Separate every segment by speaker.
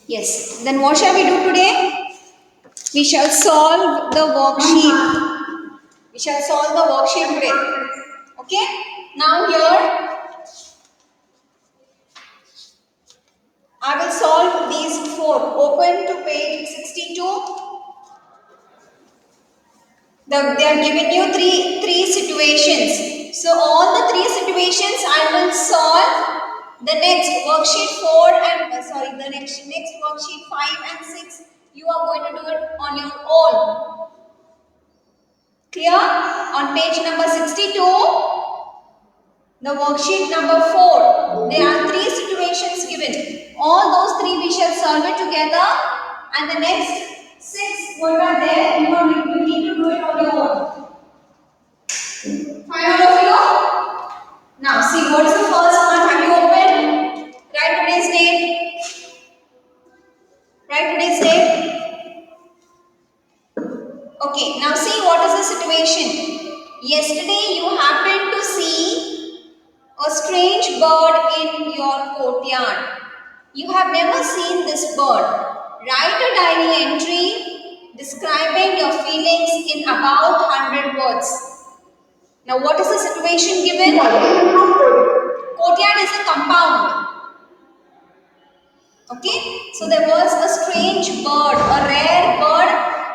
Speaker 1: Yes. Then what shall we do today? We shall solve the worksheet. We shall solve the worksheet today. Okay? Now here I will solve these four. Open to page 62. They are given you three situations. So all the three situations I will solve. The next worksheet 4 and the next worksheet 5 and 6 you are going to do it on your own. Clear? On page number 62, the worksheet number 4, there are three situations given. All those three we shall solve it together, and the next 6 what are there, you need to do it on your own. Fine, all of you? Now see, what is the first one? Have you opened? Write today's date. Write today's date. Okay, now see what is the situation. Yesterday you happened to see a strange bird in your courtyard. You have never seen this bird. Write a diary entry describing your feelings in about 100 words. Now what is the situation given? Courtyard is a compound. Okay, so there was a strange bird, a rare bird.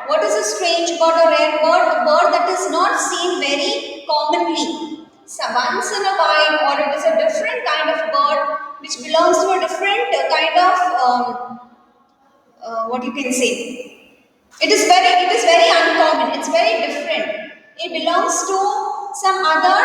Speaker 1: What is a strange bird, a rare bird? A bird that is not seen very commonly. So once in a while, or it is a different kind of bird which belongs to a different kind of what you can say. It is very uncommon. It's very different. It belongs to some other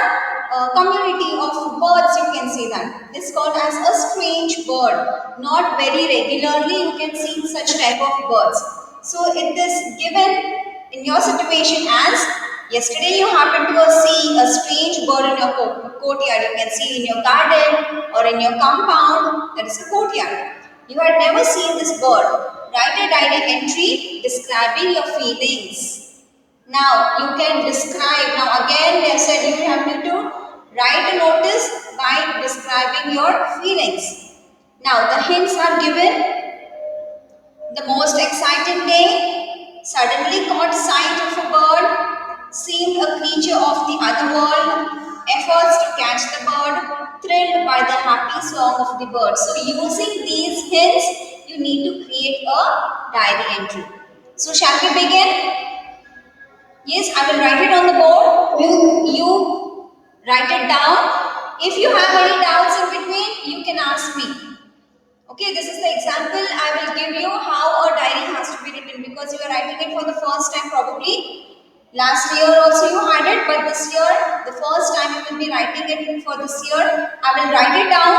Speaker 1: community of birds. You can say that. This is called as a strange bird. Not very regularly you can see such type of birds. So it is given in your situation as yesterday you happen to see a strange bird in your courtyard. You can see in your garden or in your compound. That is a courtyard. You had never seen this bird. Write a diary entry describing your feelings. Now you can describe. Now again they have said you have to write a notice by describing your feelings. Now the hints are given. The most exciting day, suddenly caught sight of a bird, seemed a creature of the other world, efforts to catch the bird, thrilled by the happy song of the bird. So using these hints, you need to create a diary entry. So shall we begin? Yes, I will write it on the board. You write it down. If you have any doubts in between, you can ask me. Okay, this is the example I will give you how a diary has to be written because you are writing it for the first time probably. Last year also you had it, but this year, the first time you will be writing it for this year. I will write it down.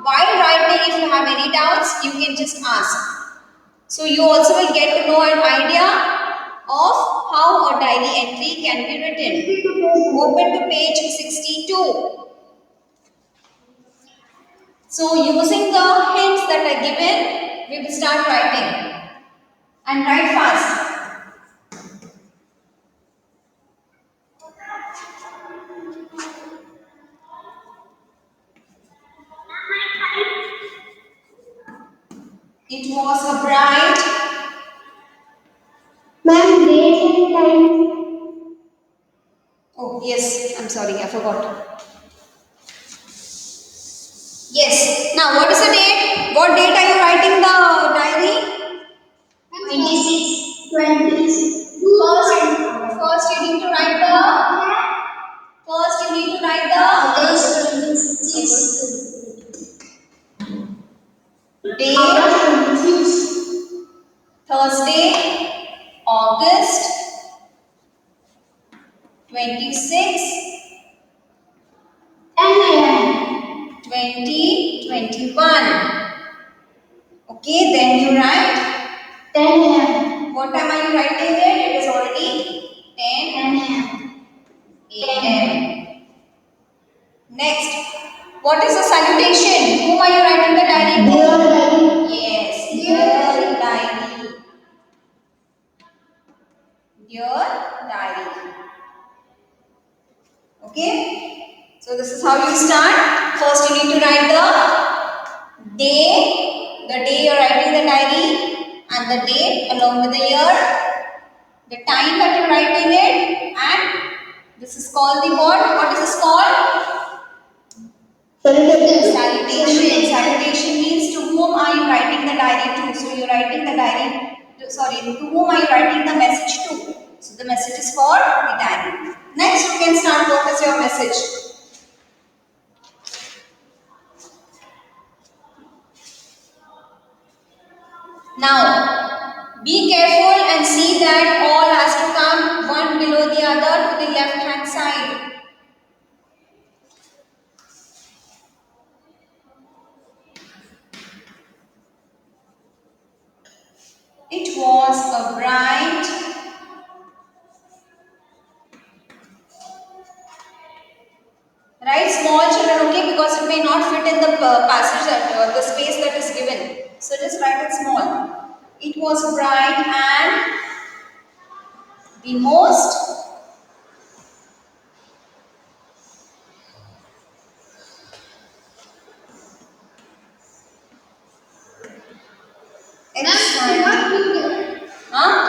Speaker 1: While writing, if you have any doubts, you can just ask. So you also will get to know an idea of how a diary entry can be written. Open to page 62. So using the hints that are given, we will start writing. And write fast. It was a bright.
Speaker 2: Ma'am, date and time.
Speaker 1: Oh, yes, I'm sorry, I forgot. Yes. Now, what is the date? What date are you writing the diary?
Speaker 2: 26, 26.
Speaker 1: First you need to write the. First, you need to write the
Speaker 2: August 26.
Speaker 1: day.
Speaker 2: August 26.
Speaker 1: Thursday, August 26,
Speaker 2: 10 a.m.
Speaker 1: 2021. Okay, then you write
Speaker 2: 10 a.m.
Speaker 1: what time are you writing it? It is already 10
Speaker 2: 10
Speaker 1: a.m. Next, what is the salutation? Whom are you writing the diary to?
Speaker 2: Dear diary.
Speaker 1: Yes, dear diary. Dear diary. Okay, so this is how you start. First, you need to write the day, the day you're writing the diary and the date along with the year, the time that you're writing it, and this is called the what? What is this called? Salutation. Salutation means to whom are you writing the diary to? So you're writing the diary, to whom are you writing the message to? So the message is for the diary. Next you can start. What is your message? Now, be careful and see that all has to come one below the other to the left hand side. It was a bright, write small children, okay, because it may not fit in the passage that the space that is given. So just write it small. It was bright and the most exciting. Huh?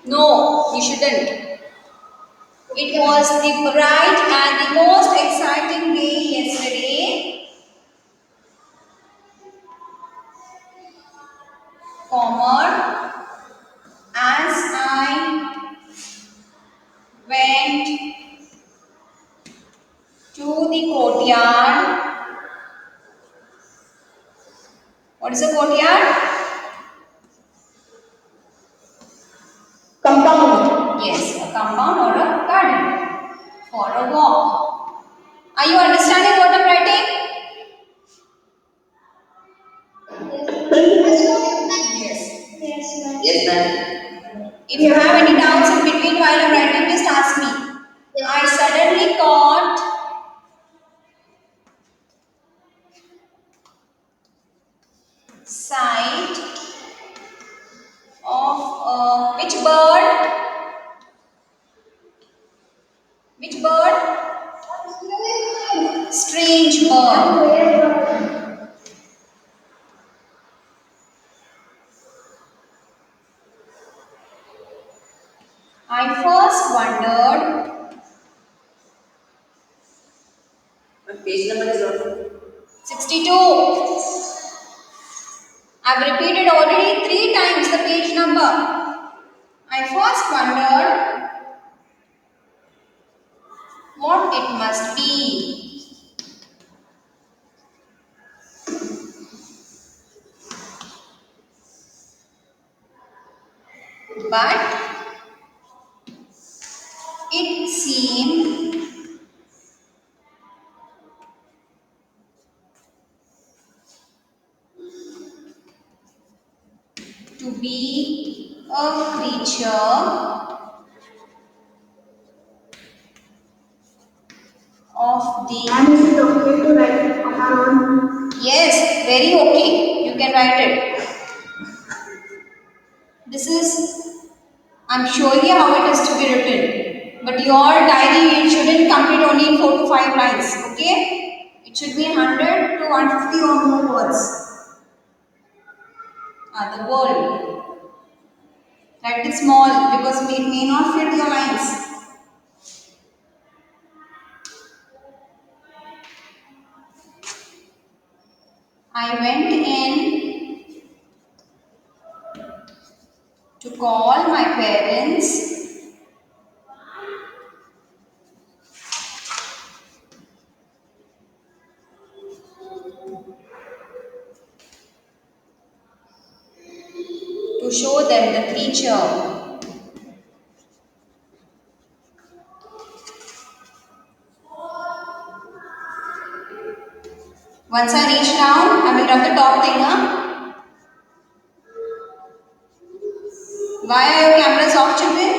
Speaker 1: No, you shouldn't. It was the bright and the most exciting day yesterday, comma, as I went to the courtyard. What is a courtyard?
Speaker 2: Compound.
Speaker 1: Yes, a compound or a garden for a walk. Are you understanding what I'm writing? Yes.
Speaker 2: Yes, ma'am.
Speaker 1: If you have any doubts in between while I'm writing, just ask me. I suddenly caught sight of which bird? Which bird? Strange bird. I first wondered.
Speaker 2: What page number is what?
Speaker 1: 62. I've repeated already 3 times the page number. I first wondered what it must be. But it seemed to be a creature of the.
Speaker 2: And is it okay to write on our own?
Speaker 1: Yes, very okay. You can write it. This is, I'm showing you how it is to be written. But your diary, it shouldn't complete only in 4 to 5 lines. Okay? It should be 100 to 150 or more words. The world. Write it small because it may not fit your lines. I went in to call my parents to show them the creature. Once I reach down, I will rub the top thing. Huh? Why are your cameras off, children?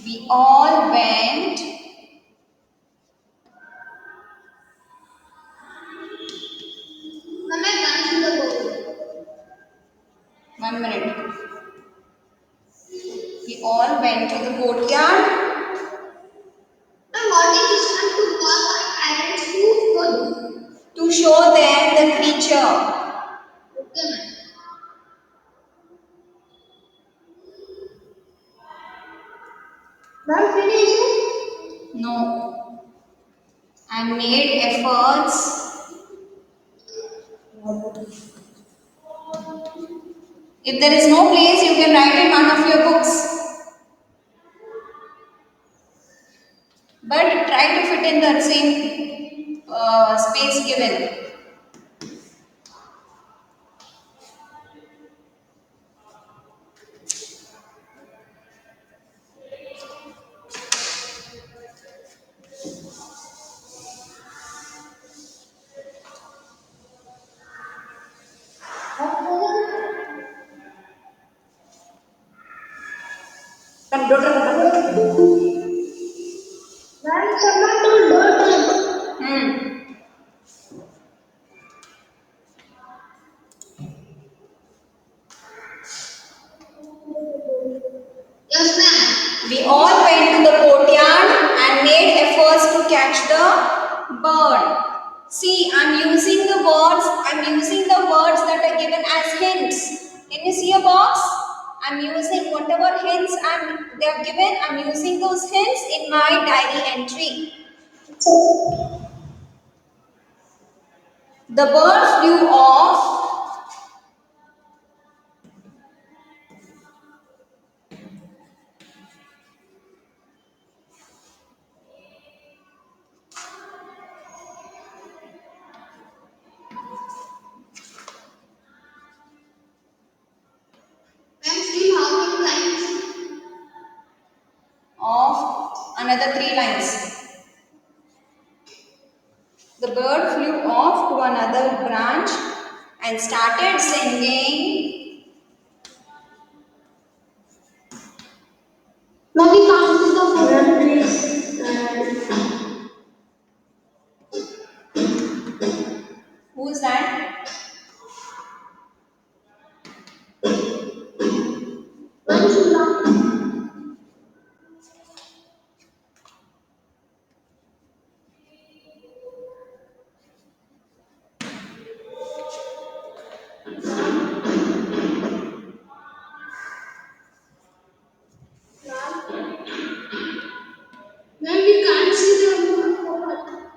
Speaker 1: We all went
Speaker 2: Mama,
Speaker 1: 1 minute. We all went to the courtyard
Speaker 3: Ma'am, what is this one to call my parents to school?
Speaker 1: to show them the creature.
Speaker 3: Okay, ma'am. Ma'am, finish it?
Speaker 1: No. I made efforts. If there is no place, you can write in one of your books. But try to fit in the same space given.
Speaker 3: Ma'am, someone told don't.
Speaker 1: Hmm.
Speaker 3: Yes, ma'am.
Speaker 1: We all went to the courtyard and made efforts to catch the bird. See, I'm using the words that are given as hints. Can you see a box? I'm using whatever hints they are given, I'm using those hints in my diary entry. The bird flew off.
Speaker 3: Ma'am, still how many lines?
Speaker 1: Of another 3 lines. The bird flew off to another branch and started singing.
Speaker 3: Ma'am, we can't see the phone.
Speaker 1: Who's that?
Speaker 3: Ma'am, Shula. Ma'am, we can't see the phone.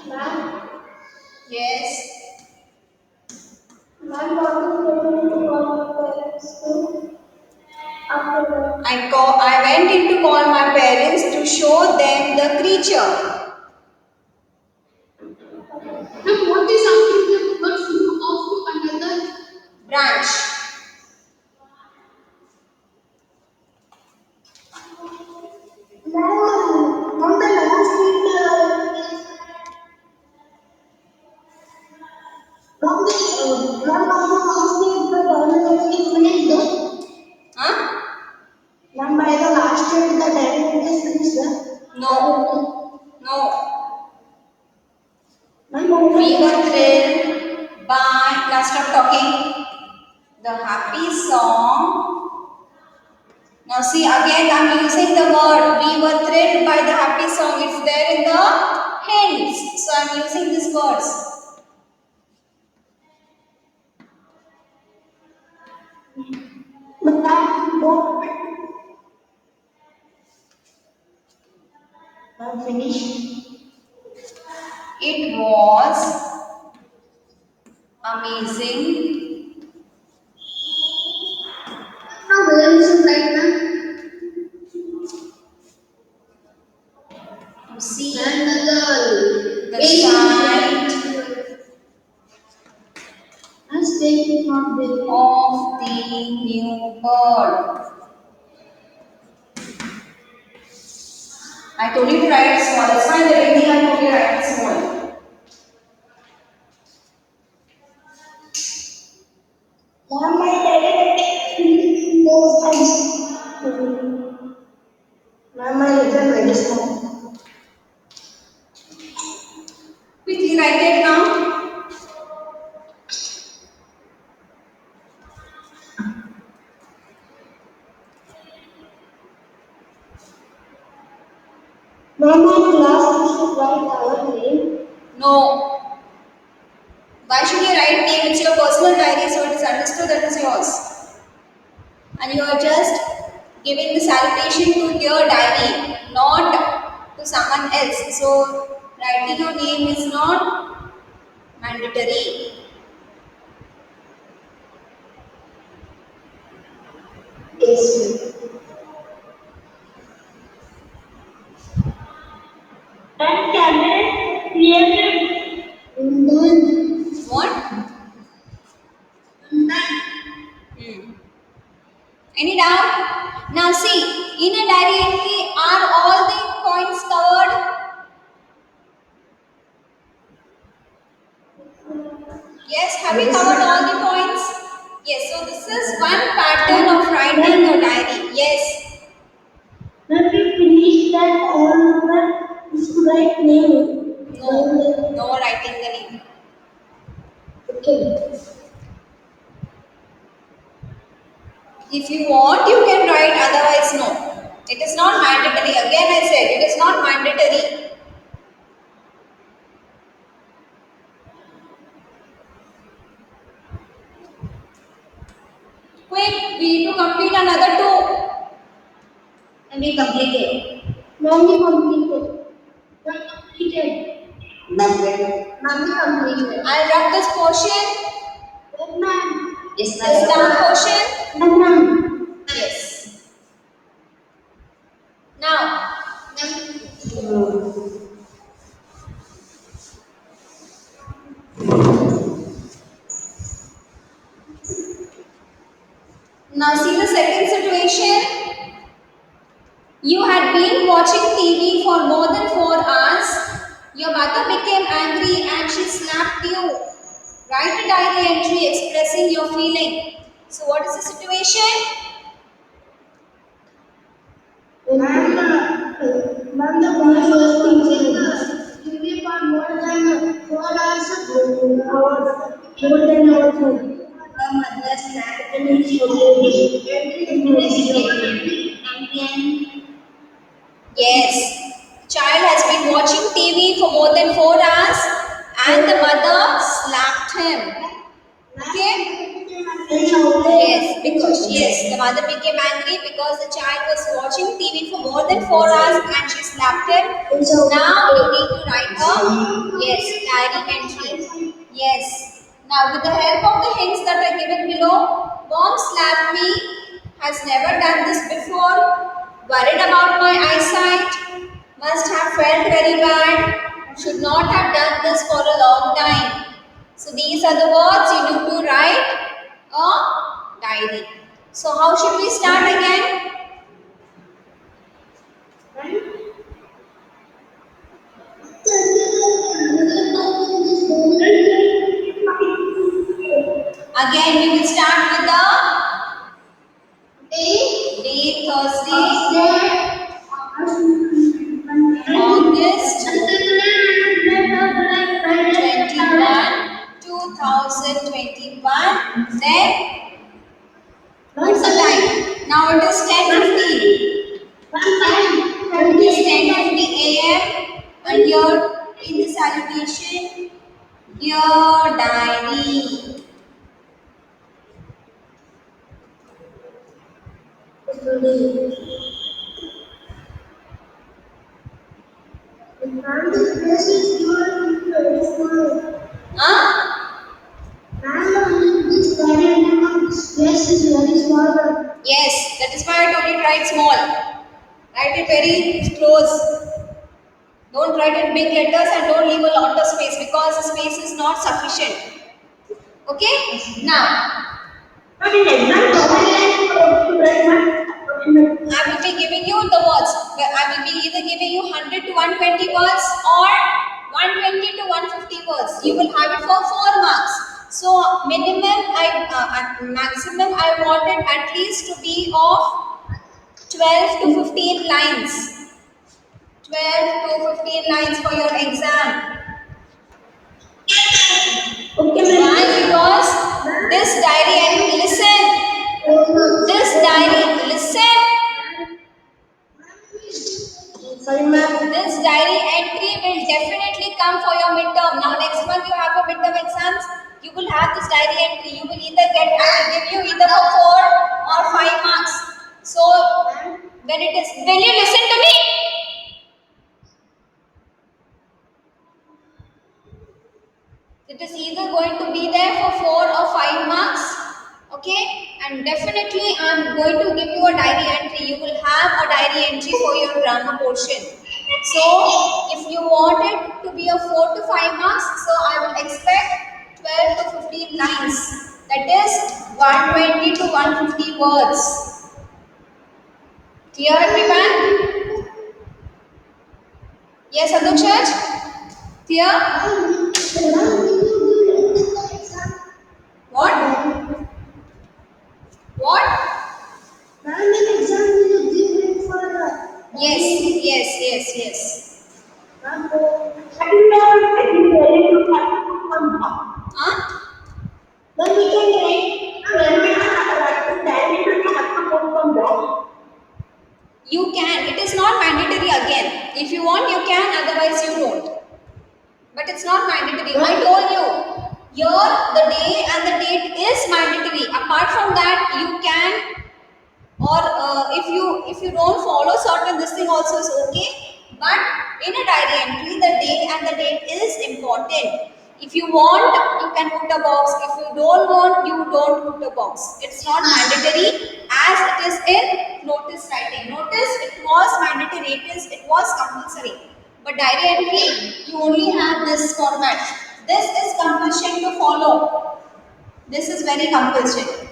Speaker 3: Ma'am,
Speaker 1: Yes.
Speaker 3: ma'am, what is going to call my parents to? After that.
Speaker 1: I went in to call my parents to show them the creature.
Speaker 3: Ma'am, what is after the bird flew off to another?
Speaker 1: Branch.
Speaker 3: Ma'am, on the last week, ma'am, ma'am, on the last week, the diamond is finished, though.
Speaker 1: Huh?
Speaker 3: Ma'am, by the last week, the diamond is finished, though.
Speaker 1: No. No.
Speaker 3: Ma'am,
Speaker 1: We were thrilled by, now stop talking, the happy song. Now see again I'm using the word. We were thrilled by the happy song. It's there in the hints. So I'm using these words.
Speaker 3: ma'am, finish.
Speaker 1: It was amazing
Speaker 3: Now, where is it right now?
Speaker 1: to see
Speaker 3: Another.
Speaker 1: the sight
Speaker 3: And stay not there.
Speaker 1: of the new bird. I told you to write small. That's why in the beginning I told you to write small.
Speaker 3: Ma'am, my daddy knows I. Ma'am, my little very small.
Speaker 1: Quickly write it now.
Speaker 3: Ma'am, in class we should write our name.
Speaker 1: No. Why should you write name? It's your personal diary, so it is understood that is yours. And you are just giving the salutation to your diary, not to someone else. So writing your name is not mandatory.
Speaker 3: Yes, ma'am. Can create done.
Speaker 1: What? Hmm. Any doubt? Now see, in a diary entry, are all the points covered? Yes, have we
Speaker 3: Yes,
Speaker 1: covered all
Speaker 3: ma'am.
Speaker 1: the points? Yes, so this is one pattern of writing a diary. Yes.
Speaker 3: When we finish that all over, we should write name.
Speaker 1: No, no writing the name.
Speaker 3: Okay.
Speaker 1: If you want, you can write, otherwise, no. It is not mandatory. Again, I said it is not mandatory. Quick, we need to complete another two.
Speaker 2: And we completed.
Speaker 3: Ma'am, we completed. Ma'am, completed.
Speaker 2: Ma'am,
Speaker 3: Ma'am, we completed.
Speaker 1: I'll rub this portion,
Speaker 3: Yes, ma'am.
Speaker 2: yes,
Speaker 1: this
Speaker 2: ma'am.
Speaker 1: down portion.
Speaker 3: Yes, ma'am.
Speaker 1: Yes. Now, now see the second situation. You had been watching TV for more than 4 hours. Your mother became angry and she slapped you. Write a diary entry expressing your feeling. So, what is the situation?
Speaker 3: Ma'am, the boy was teaching TV for more than 4 hours. More than hours.
Speaker 2: Her mother slapped and she was
Speaker 1: Yes. Child has been watching TV for more than 4 hours and the mother slapped him. Okay? Yes, because the mother became angry because the child was watching TV for more than 4 hours and she slapped him. Now you need to write a diary entry. Yes. Now with the help of the hints that are given below, mom slapped me, has never done this before, worried about my eyesight, must have felt very bad, should not have done this for a long time. So these are the words you need to write a diary. So how should we start again? Again we will start with the day Thursday, August 21, 2021. Then what's the time? Now it is 10:15. It is 10:50 a.m. and you're in the salutation, dear diary. Huh? Yes, that is why I told you to write small. Write it very close. Don't write it big letters and don't leave a lot of space because the space is not sufficient. Okay? Now, I will be giving you the words. I will be either giving you 100 to 120 words or 120 to 150 words. You will have it for 4 marks. So maximum I wanted at least to be of 12 to 15 lines. 12 to 15 lines for your exam. Why? Because this diary, and listen, this diary, listen.
Speaker 3: Sorry, ma'am.
Speaker 1: This exams, you will have this diary entry. You will either get, I will give you either for 4 or 5 marks. So when it is, will you listen to me? It is either going to be there for 4 or 5 marks, okay? And definitely I'm going to give you a diary entry. You will have a diary entry for your grammar portion. So if you want it to be a 4 to 5 marks, so I will expect 12 to 15 lines. That is 120 to 150 words. Clear everyone? Yes, Adukshaj? Clear? What? What?
Speaker 3: Ma'am, an exam will give it for
Speaker 1: Yes, yes, yes, yes.
Speaker 3: ma'am.
Speaker 1: Huh?
Speaker 3: Then we can write. Then we can write. Then we can have to go from there.
Speaker 1: You can. It is not mandatory again. If you want, you can. Otherwise, you don't. But it's not mandatory. I told you. Here, the day and the date is mandatory. Apart from that, you can. Or if you don't follow certain, this thing also is okay. But in a diary entry, the day and the date is important. If you want, you can put a box. If you don't want, you don't put a box. It's not mandatory as it is in notice writing. Notice it was mandatory. It was compulsory. But diary entry, you only have this format. This is compulsion to follow. This is very compulsory.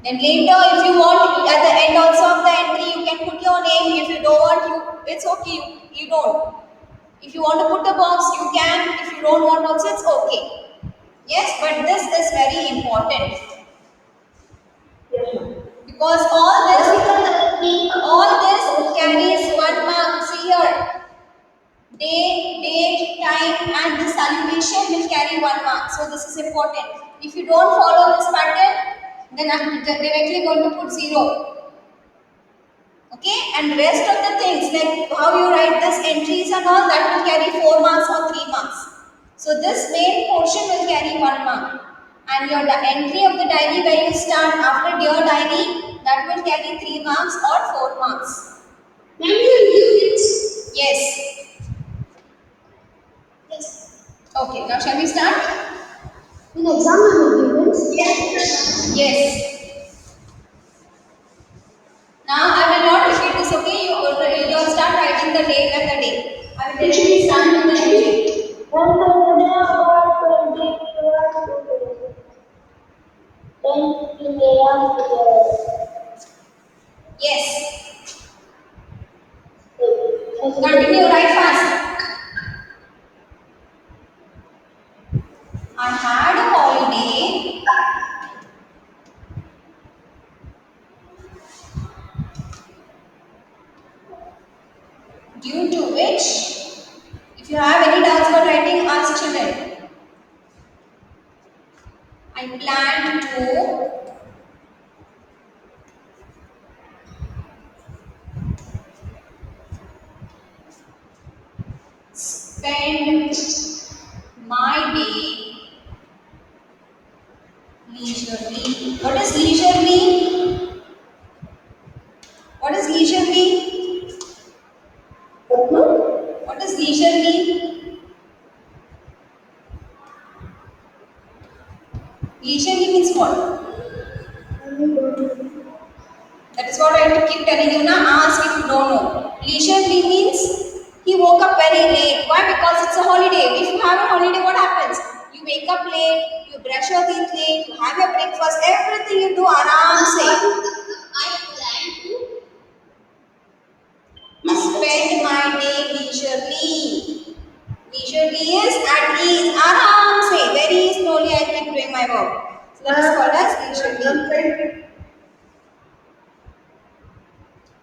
Speaker 1: Then later, if you want, at the end also of the entry, you can put your name. If you don't want, it's okay. You don't. If you want to put a box, you can. If you don't want, also it's okay. Yes, but this is very important because all this carries 1 mark. See here, day, date, time, and the salutation will carry 1 mark. So this is important. If you don't follow this pattern, then I'm directly going to put 0. Okay, and rest of the things like how you write this entries and all that will carry 4 marks or 3 marks. So this main portion will carry 1 mark, and your entry of the diary where you start after your diary, that will carry 3 marks or 4 marks.
Speaker 3: Ma'am, you give it.
Speaker 1: Yes.
Speaker 3: Yes.
Speaker 1: Okay. Now shall we start?
Speaker 3: In exam, you will give it. Yes.
Speaker 1: Yes. Now I will not repeat this. Okay, you start writing the date and the day. I will directly start with the entry.
Speaker 3: One Saturday about 10 p.m.
Speaker 1: Yes. Continue, write fast. I had a holiday due to which, if you have any doubts about writing, ask children. I planned to spend my day leisurely. What does leisure mean? What does leisure mean? What does leisure mean? Leisurely means what? That is what I keep telling you now. Ask if you don't know. Leisurely means he woke up very late. Why? Because it's a holiday. If you have a holiday, what happens? You wake up late, you brush your teeth late, you have your breakfast, everything you do aram se.
Speaker 2: I plan to
Speaker 1: Spend my day leisurely. Leisurely is at ease, aram se. Very slowly I keep doing my work. So that is called as leisurely.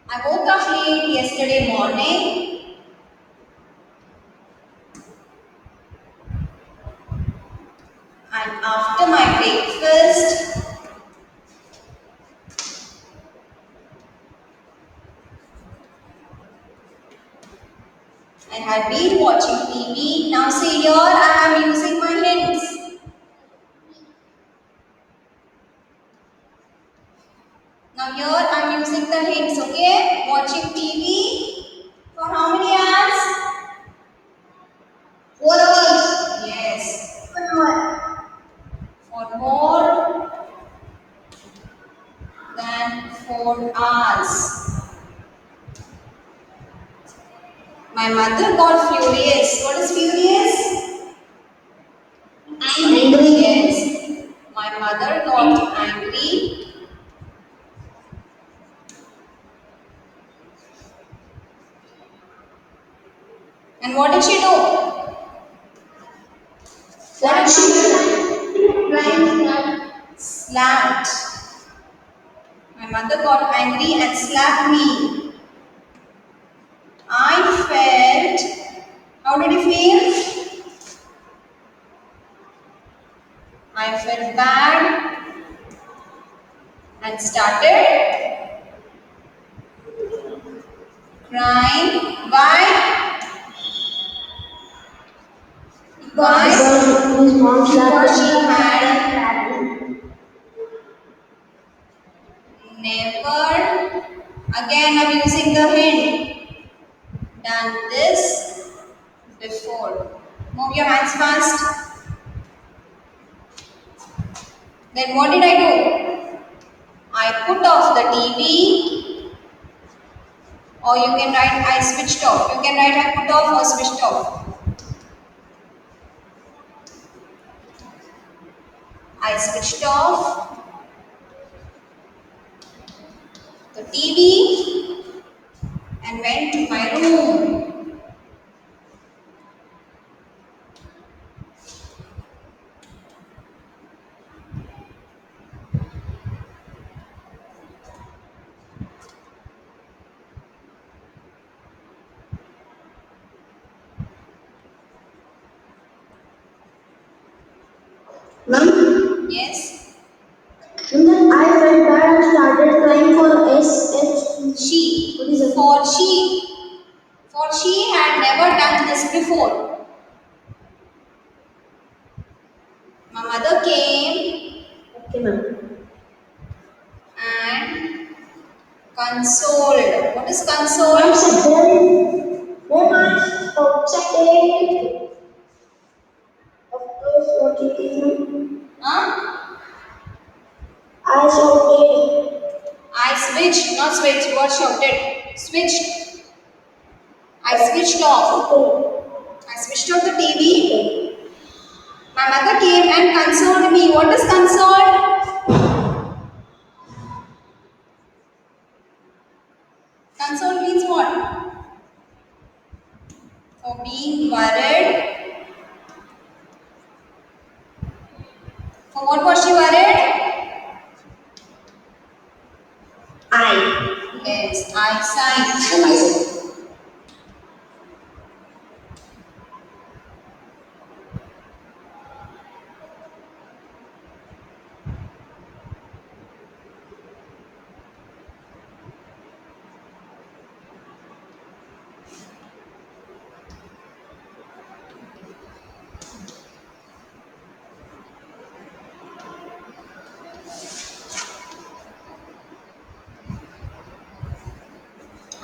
Speaker 1: I woke up late yesterday morning. And after my breakfast, I had been watching TV. Now see here, I am using my hints. Now here I am using the hints, okay? Watching TV for how many hours?
Speaker 3: 4 hours.
Speaker 1: Yes.
Speaker 3: 1 hour.
Speaker 1: For more than 4 hours. My mother got furious. What is furious?
Speaker 3: Angry.
Speaker 1: Yes. My mother got angry. And what did she do? What did she do? Slapped. My mother got angry and slapped me. I felt. How did you feel? I felt bad and started crying. Why? Why?
Speaker 3: Because his mom
Speaker 1: Because
Speaker 3: slapped
Speaker 1: she
Speaker 3: him.
Speaker 1: had never, again I'm using the hint, done this before. Move your hands fast. Then what did I do? I put off the TV, or you can write I switched off. You can write I put off or switched off. I switched off the TV and went to my room.
Speaker 3: Mom,
Speaker 1: Yes?
Speaker 3: and then I felt bad and started crying for SH.
Speaker 1: She.
Speaker 3: What is it?
Speaker 1: For she. For she had never done this before. My mother came
Speaker 3: Okay, ma'am.
Speaker 1: and consoled. What is
Speaker 3: Mom
Speaker 1: consoled?
Speaker 3: said very much outside. Of course, what it is, ma'am.
Speaker 1: Huh?
Speaker 3: I shouted.
Speaker 1: I switched, not switched, what shouted? Switched. I switched off. I switched off the TV. My mother came and consoled me. What is consoled? Consoled means what? For being worried. For what was she worried?
Speaker 3: I.
Speaker 1: Yes, eyesight.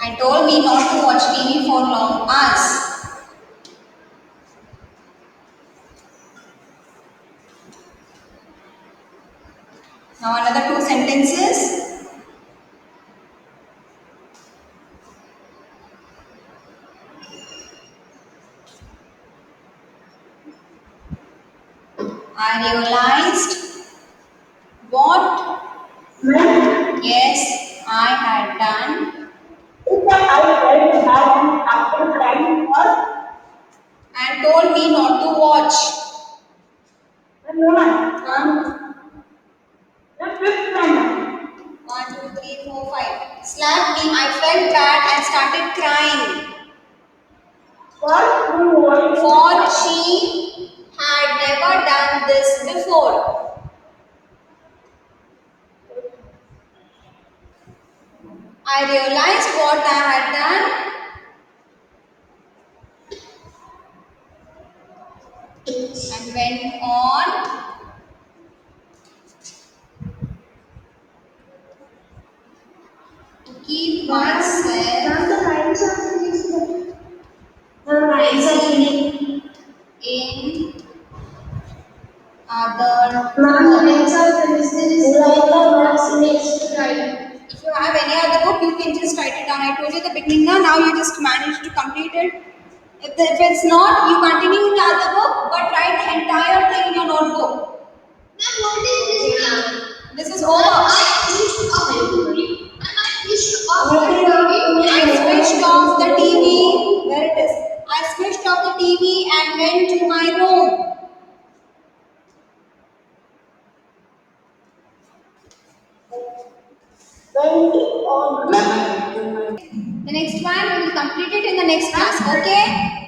Speaker 1: I told me not to watch TV for long hours. Now another two sentences. I realized what,
Speaker 3: Ma'am,
Speaker 1: yes, I had done
Speaker 3: is that I felt bad and after crying for
Speaker 1: and told me not to watch.
Speaker 3: no one.
Speaker 1: Huh?
Speaker 3: The fifth one.
Speaker 1: 1, 2, 3, 4, 5. Slapped me. I felt bad and started crying.
Speaker 3: For who was
Speaker 1: For she had never done this before. I realized what I had done and went on keep myself
Speaker 3: Ma'am, the lines are finished. The lines are finished.
Speaker 1: in other
Speaker 3: Ma'am,
Speaker 1: work.
Speaker 3: lines are finished. There is no box next to write.
Speaker 1: If you have any other book, you can just write it down. I told you at the beginning now you just managed to complete it. If it's not, you continue in the other book, but write the entire thing in your notebook.
Speaker 2: Ma'am, what is this now?
Speaker 1: This is over.
Speaker 2: I switched off the TV. I switched off the
Speaker 1: I
Speaker 2: TV.
Speaker 1: switched off the TV. Where it is? I switched off the TV and went to my room.
Speaker 3: Went on.
Speaker 1: The next one we will complete it in the next class. Okay?